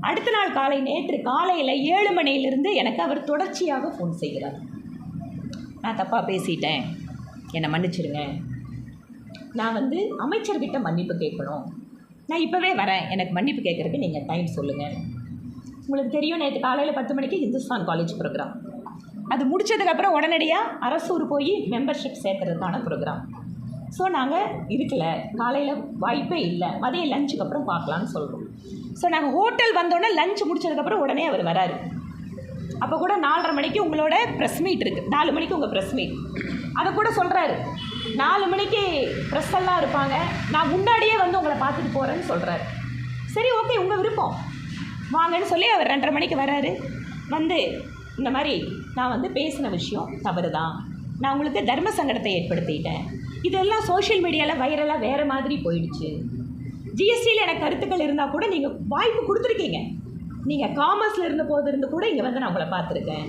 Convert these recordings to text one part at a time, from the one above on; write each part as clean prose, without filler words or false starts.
அடுத்த நாள் நேற்று காலையில் 7 மணியிலிருந்து எனக்கு அவர் தொடர்ச்சியாக ஃபோன் செய்கிறார். நான் தப்பாக பேசிட்டேன், என்னை மன்னிச்சிடுங்க, நான் அமைச்சர்கிட்ட மன்னிப்பு கேட்கணும், நான் இப்போவே வரேன், எனக்கு மன்னிப்பு கேட்குறதுக்கு நீங்கள் டைம் சொல்லுங்கள். உங்களுக்கு தெரியும், நேற்று காலையில் 10 மணிக்கு ஹிந்துஸ்தான் காலேஜ் ப்ரோக்ராம், அது முடித்ததுக்கப்புறம் உடனடியாக அரசூர் போய் மெம்பர்ஷிப் சேர்த்துறதுக்கான ப்ரோக்ராம். ஸோ நாங்கள் இருக்கலை, காலையில் வாய்ப்பே இல்லை, மதியம் லஞ்சுக்கு அப்புறம் பார்க்கலான்னு சொல்கிறோம். ஸோ நாங்கள் ஹோட்டல் வந்தோடனே லஞ்ச் முடித்ததுக்கப்புறம் உடனே அவர் வராரு. அப்போ கூட 4:30 மணிக்கு உங்களோட ப்ரெஸ் மீட் இருக்குது, 4 மணிக்கு உங்கள் ப்ரெஸ் மீட், அதை கூட சொல்கிறாரு. 4 மணிக்கு ப்ரெஸ் எல்லாம் இருப்பாங்க, நான் முன்னாடியே உங்களை பார்த்துட்டு போகிறேன்னு சொல்கிறாரு. சரி, ஓகே, உங்கள் விருப்பம், வாங்கன்னு சொல்லி அவர் 2:30 மணிக்கு வர்றாரு. இந்த மாதிரி நான் பேசின விஷயம் தவறு தான், நான் உங்களுக்கு தர்ம சங்கடத்தை ஏற்படுத்திட்டேன், இதெல்லாம் சோஷியல் மீடியாவில் வைரலாக வேறு மாதிரி போயிடுச்சு, ஜிஎஸ்டியில் எனக்கு கருத்துக்கள் இருந்தால் கூட நீங்கள் வாய்ப்பு கொடுத்துருக்கீங்க, நீங்கள் காமர்ஸில் இருந்த போது இருந்து கூட இங்கே நான் உங்களை பார்த்துருக்கேன்,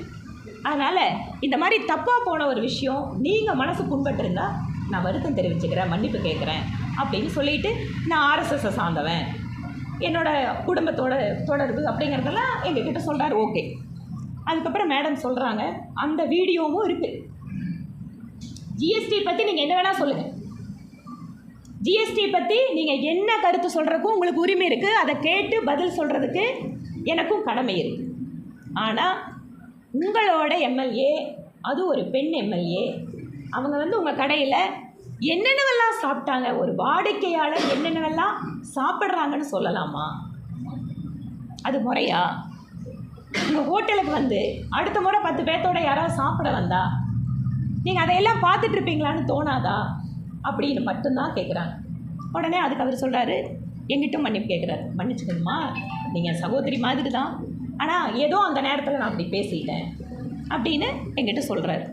அதனால் இந்த மாதிரி தப்பாக போன ஒரு விஷயம் நீங்கள் மனசு புண்பட்டிருந்தால் நான் வருத்தம் தெரிவிச்சுக்கிறேன், மன்னிப்பு கேட்குறேன் அப்படின்னு சொல்லிவிட்டு, நான் ஆர்எஸ்எஸ்ஸை சார்ந்தவன், என்னோடய குடும்பத்தோட தொடர்பு அப்படிங்கிறதெல்லாம் எங்ககிட்ட சொல்கிறார். ஓகே. அதுக்கப்புறம் மேடம் சொல்கிறாங்க, அந்த வீடியோவும் இருக்குது, ஜிஎஸ்டி பற்றி நீங்கள் என்ன வேணால் சொல்லுங்கள், ஜிஎஸ்டி பற்றி நீங்கள் என்ன கருத்து சொல்கிறதுக்கும் உங்களுக்கு உரிமை இருக்குது, அதை கேட்டு பதில் சொல்கிறதுக்கு எனக்கும் கடமை இருக்குது. ஆனால் உங்களோட எம்எல்ஏ, அது ஒரு பெண் எம்எல்ஏ, அவங்க உங்கள் கடையில் என்னென்னவெல்லாம் சாப்பிட்டாங்க, ஒரு வாடிக்கையாளர் என்னென்னவெல்லாம் சாப்பிட்றாங்கன்னு சொல்லலாமா? அது முறையா? உங்கள் ஹோட்டலுக்கு அடுத்த முறை 10 பேர்த்தோட யாராவது சாப்பிட வந்தா நீங்கள் அதையெல்லாம் பார்த்துட்ருப்பீங்களான்னு தோணாதா அப்படின்னு மட்டும்தான் கேட்குறாங்க. உடனே அதுக்கு அவர் சொல்கிறாரு, எங்கிட்டும் மன்னிப்பு கேட்குறாரு, மன்னிச்சுக்கணுமா, நீங்கள் சகோதரி மாதிரி தான், ஆனால் ஏதோ அந்த நேரத்தில் நான் அப்படி பேசிட்டேன் அப்படின்னு எங்கிட்ட சொல்கிறாரு.